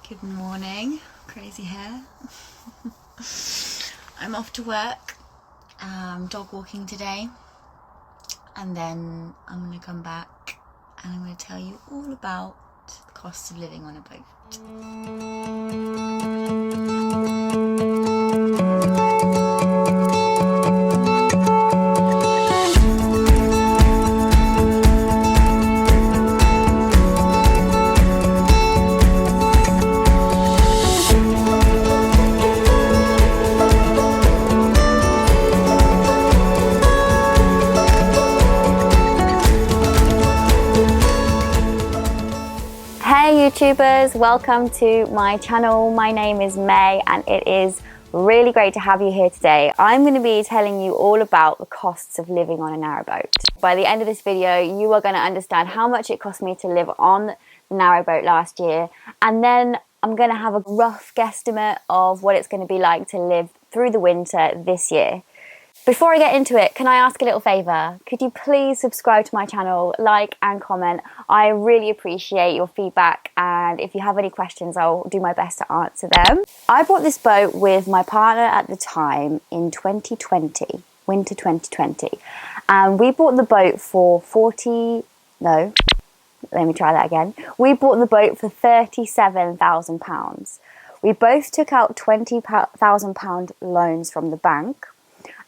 Good morning, crazy hair. I'm off to work, dog walking today, and then I'm going to come back and I'm going to tell you all about the cost of living on a boat. Hey YouTubers, welcome to my channel. My name is May and it is really great to have you here today. I'm going to be telling you all about the costs of living on a narrowboat. By the end of this video, you are going to understand how much it cost me to live on the narrowboat last year, and then I'm going to have a rough guesstimate of what it's going to be like to live through the winter this year. Before I get into it, can I ask a little favour? Could you please subscribe to my channel, like and comment? I really appreciate your feedback, and if you have any questions, I'll do my best to answer them. I bought this boat with my partner at the time in 2020, winter 2020. And we bought the boat for We bought the boat for £37,000. We both took out £20,000 loans from the bank.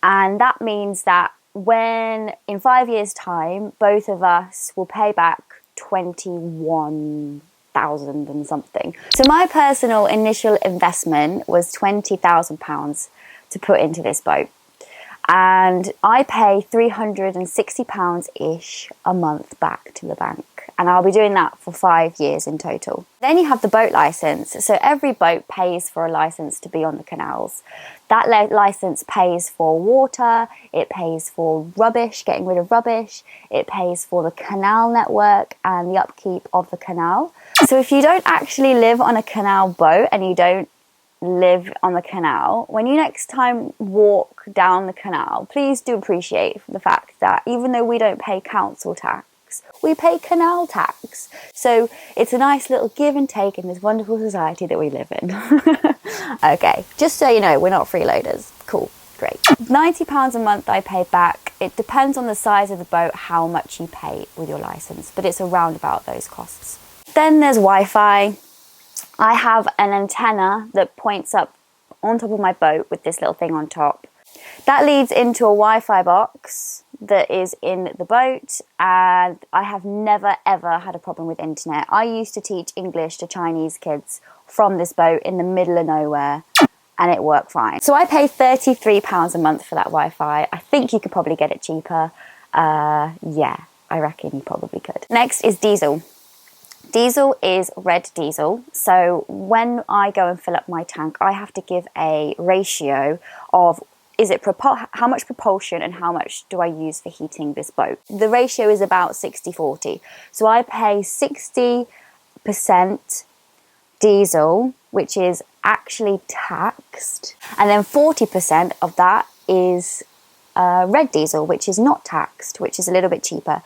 And that means that when, in 5 years' time, both of us will pay back 21,000 and something. So my personal initial investment was £20,000 to put into this boat. And I pay £360-ish a month back to the bank. And I'll be doing that for 5 years in total. Then you have the boat license. So every boat pays for a license to be on the canals. That license pays for water, it pays for rubbish, getting rid of rubbish, it pays for the canal network and the upkeep of the canal. So if you don't actually live on a canal boat and you don't live on the canal, when you next time walk down the canal, please do appreciate the fact that even though we don't pay council tax, we pay canal tax. So it's a nice little give and take in this wonderful society that we live in. Okay, just so you know, we're not freeloaders. Cool, great. £90 a month I pay back. It depends on the size of the boat how much you pay with your license, but it's around about those costs. Then there's Wi-Fi. I have an antenna that points up on top of my boat with this little thing on top. That leads into a Wi-Fi box that is in the boat, and I have never ever had a problem with internet. I used to teach English to Chinese kids from this boat in the middle of nowhere, and it worked fine. So I pay £33 a month for that Wi-Fi. I think you could probably get it cheaper. Yeah, I reckon you probably could. Next is diesel. Diesel is red diesel. So when I go and fill up my tank, I have to give a ratio of how much propulsion and how much do I use for heating this boat. The ratio is about 60-40. So I pay 60% diesel, which is actually taxed, and then 40% of that is red diesel, which is not taxed, which is a little bit cheaper.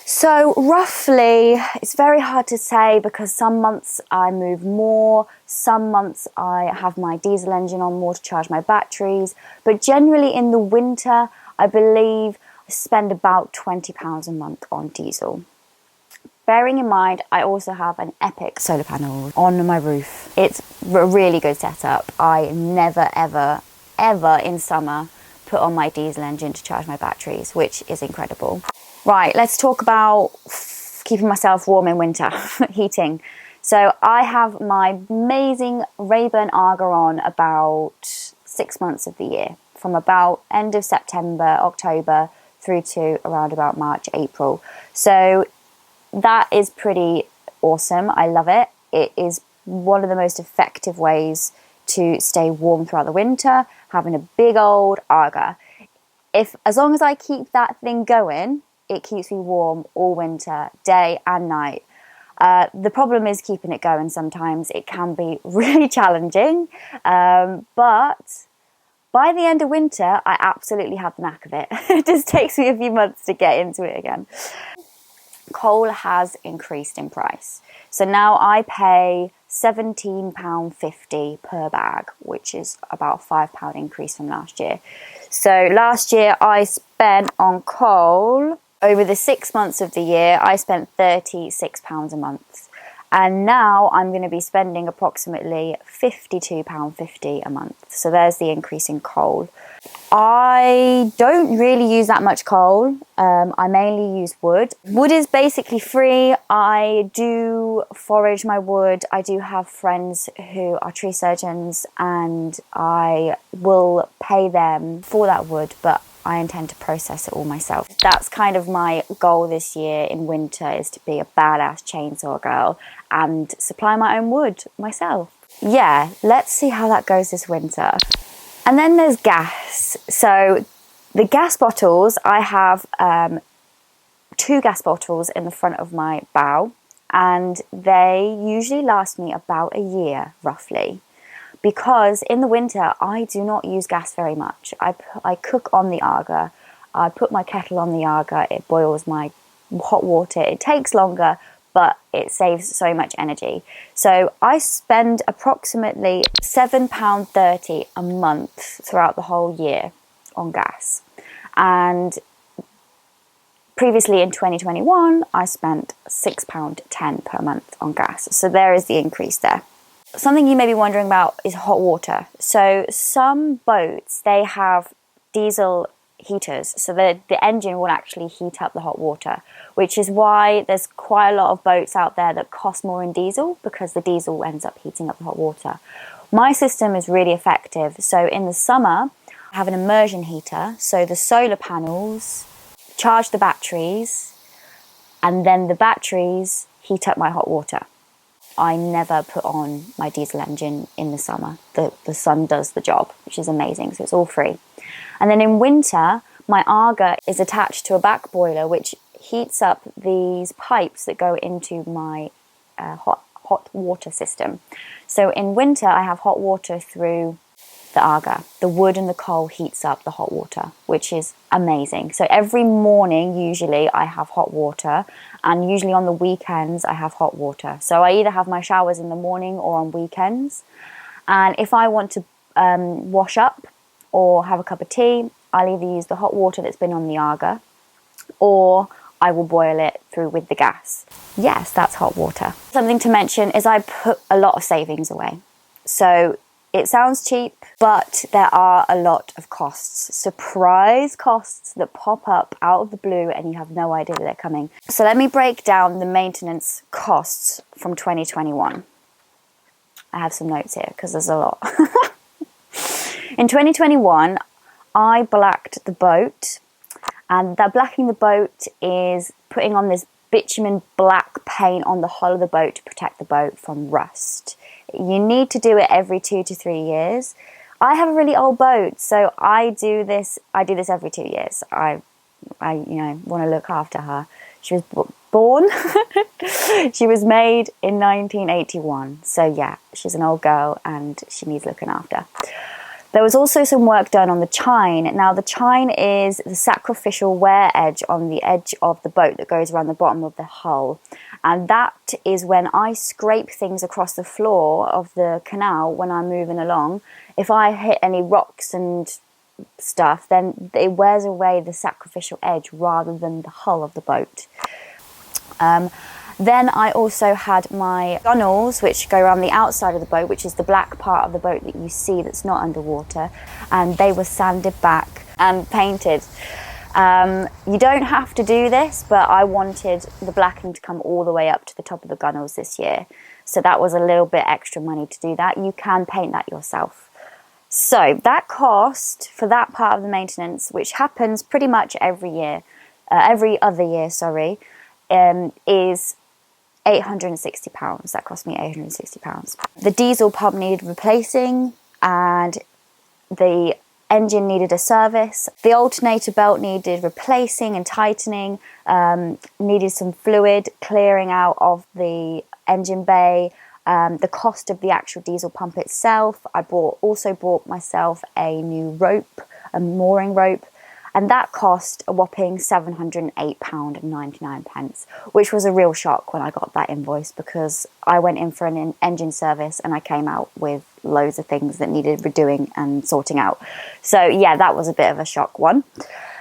So roughly, it's very hard to say because some months I move more, some months I have my diesel engine on more to charge my batteries, but generally in the winter, I believe I spend about £20 a month on diesel. Bearing in mind, I also have an epic solar panel on my roof. It's a really good setup. I never, ever, ever in summer put on my diesel engine to charge my batteries, which is incredible. Right, let's talk about keeping myself warm in winter, heating. So I have my amazing Rayburn Arga on about 6 months of the year, from about end of September, October, through to around about March, April. So that is pretty awesome. I love it. It is one of the most effective ways to stay warm throughout the winter, having a big old Arga. As long as I keep that thing going, it keeps me warm all winter, day and night. The problem is keeping it going sometimes. It can be really challenging, but by the end of winter, I absolutely have the knack of it. It just takes me a few months to get into it again. Coal has increased in price. So now I pay £17.50 per bag, which is about £5 increase from last year. So last year I spent on coal, over the 6 months of the year, I spent £36 a month. And now I'm going to be spending approximately £52.50 a month. So there's the increase in coal. I don't really use that much coal. I mainly use wood. Wood is basically free. I do forage my wood. I do have friends who are tree surgeons and I will pay them for that wood, but I intend to process it all myself. That's kind of my goal this year in winter, is to be a badass chainsaw girl and supply my own wood myself. Yeah, let's see how that goes this winter. And then there's gas. So the gas bottles, I have 2 gas bottles in the front of my bow, and they usually last me about a year, roughly. Because in the winter, I do not use gas very much. I cook on the Aga. I put my kettle on the Aga. It boils my hot water. It takes longer, but it saves so much energy. So I spend approximately £7.30 a month throughout the whole year on gas. And previously in 2021, I spent £6.10 per month on gas. So there is the increase there. Something you may be wondering about is hot water. So some boats, they have diesel heaters, so the engine will actually heat up the hot water, which is why there's quite a lot of boats out there that cost more in diesel, because the diesel ends up heating up the hot water. My system is really effective. So in the summer, I have an immersion heater, so the solar panels charge the batteries, and then the batteries heat up my hot water. I never put on my diesel engine in the summer. The sun does the job, which is amazing, so it's all free. And then in winter, my Aga is attached to a back boiler, which heats up these pipes that go into my hot water system. So in winter, I have hot water through the Aga. The wood and the coal heats up the hot water, which is amazing. So every morning, usually, I have hot water, and usually on the weekends, I have hot water. So I either have my showers in the morning or on weekends. And if I want to wash up or have a cup of tea, I'll either use the hot water that's been on the Aga, or I will boil it through with the gas. Yes, that's hot water. Something to mention is I put a lot of savings away. So it sounds cheap, but there are a lot of costs. Surprise costs that pop up out of the blue and you have no idea that they're coming. So let me break down the maintenance costs from 2021. I have some notes here because there's a lot. In 2021, I blacked the boat, and that blacking the boat is putting on this bitumen black paint on the hull of the boat to protect the boat from rust. You need to do it every 2 to 3 years. I have a really old boat, so I do this every 2 years. I want to look after her. She was born, she was made in 1981. So yeah, she's an old girl and she needs looking after. There was also some work done on the chine. Now the chine is the sacrificial wear edge on the edge of the boat that goes around the bottom of the hull. And that is when I scrape things across the floor of the canal when I'm moving along. If I hit any rocks and stuff, then it wears away the sacrificial edge rather than the hull of the boat. Then I also had my gunnels, which go around the outside of the boat, which is the black part of the boat that you see that's not underwater, and they were sanded back and painted. You don't have to do this, but I wanted the blacking to come all the way up to the top of the gunnels this year. So that was a little bit extra money to do that. You can paint that yourself. So that cost for that part of the maintenance, which happens pretty much every other year, is £860. That cost me £860. The diesel pump needed replacing, and the engine needed a service. The alternator belt needed replacing and tightening, needed some fluid clearing out of the engine bay. The cost of the actual diesel pump itself. I also bought myself a new rope, a mooring rope, and that cost a whopping £708.99, which was a real shock when I got that invoice, because I went in for an engine service and I came out with loads of things that needed redoing and sorting out. So yeah, that was a bit of a shock one.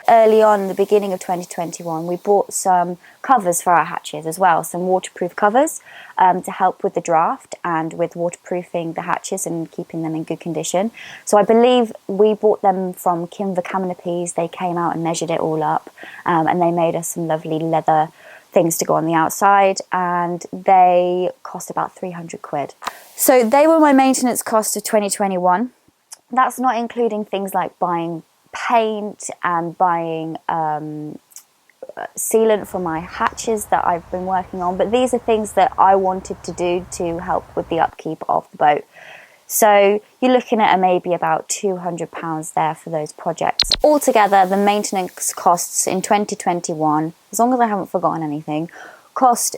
Early on, the beginning of 2021, we bought some covers for our hatches as well, some waterproof covers to help with the draft and with waterproofing the hatches and keeping them in good condition. So I believe we bought them from Kimver Canopies. They came out and measured it all up, and they made us some lovely leather things to go on the outside, and they cost about 300 quid. So they were my maintenance cost of 2021. That's not including things like buying paint and buying sealant for my hatches that I've been working on, but these are things that I wanted to do to help with the upkeep of the boat. So you're looking at maybe about £200 there for those projects. Altogether, the maintenance costs in 2021, as long as I haven't forgotten anything, cost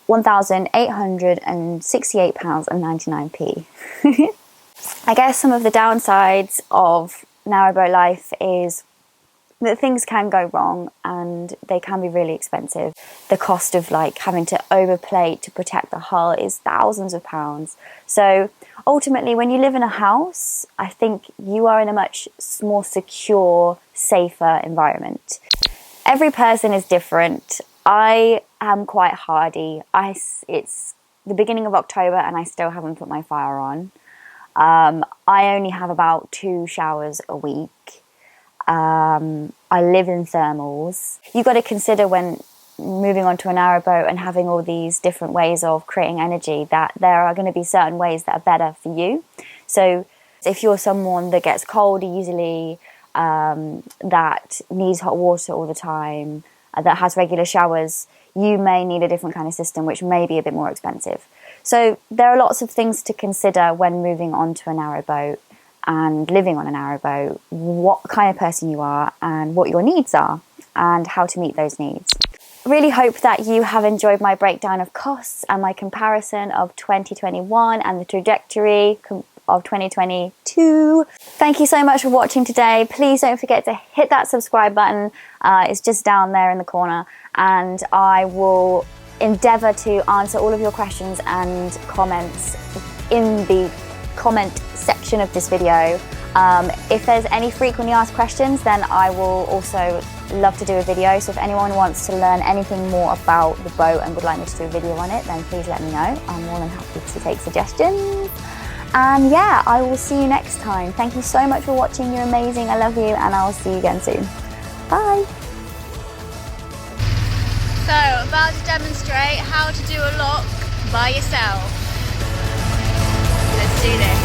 £1,868.99p. I guess some of the downsides of narrowboat life is that things can go wrong and they can be really expensive. The cost of like having to overplate to protect the hull is thousands of pounds. So ultimately, when you live in a house, I think you are in a much more secure, safer environment. Every person is different. I am quite hardy. It's the beginning of October and I still haven't put my fire on. I only have about 2 showers a week. I live in thermals. You've got to consider when moving on to a narrowboat and having all these different ways of creating energy that there are going to be certain ways that are better for you. So if you're someone that gets cold easily, that needs hot water all the time, that has regular showers, you may need a different kind of system, which may be a bit more expensive. So there are lots of things to consider when moving on to a narrowboat and living on a narrowboat, what kind of person you are and what your needs are and how to meet those needs. I really hope that you have enjoyed my breakdown of costs and my comparison of 2021 and the trajectory of 2022. Thank you so much for watching today. Please don't forget to hit that subscribe button. It's just down there in the corner, and I will endeavour to answer all of your questions and comments in the comment section of this video. If there's any frequently asked questions, then I will also love to do a video. So if anyone wants to learn anything more about the boat and would like me to do a video on it, then please let me know. I'm more than happy to take suggestions. And yeah, I will see you next time. Thank you so much for watching. You're amazing. I love you, and I'll see you again soon. Bye. So, I'm about to demonstrate how to do a lock by yourself. Let's do this.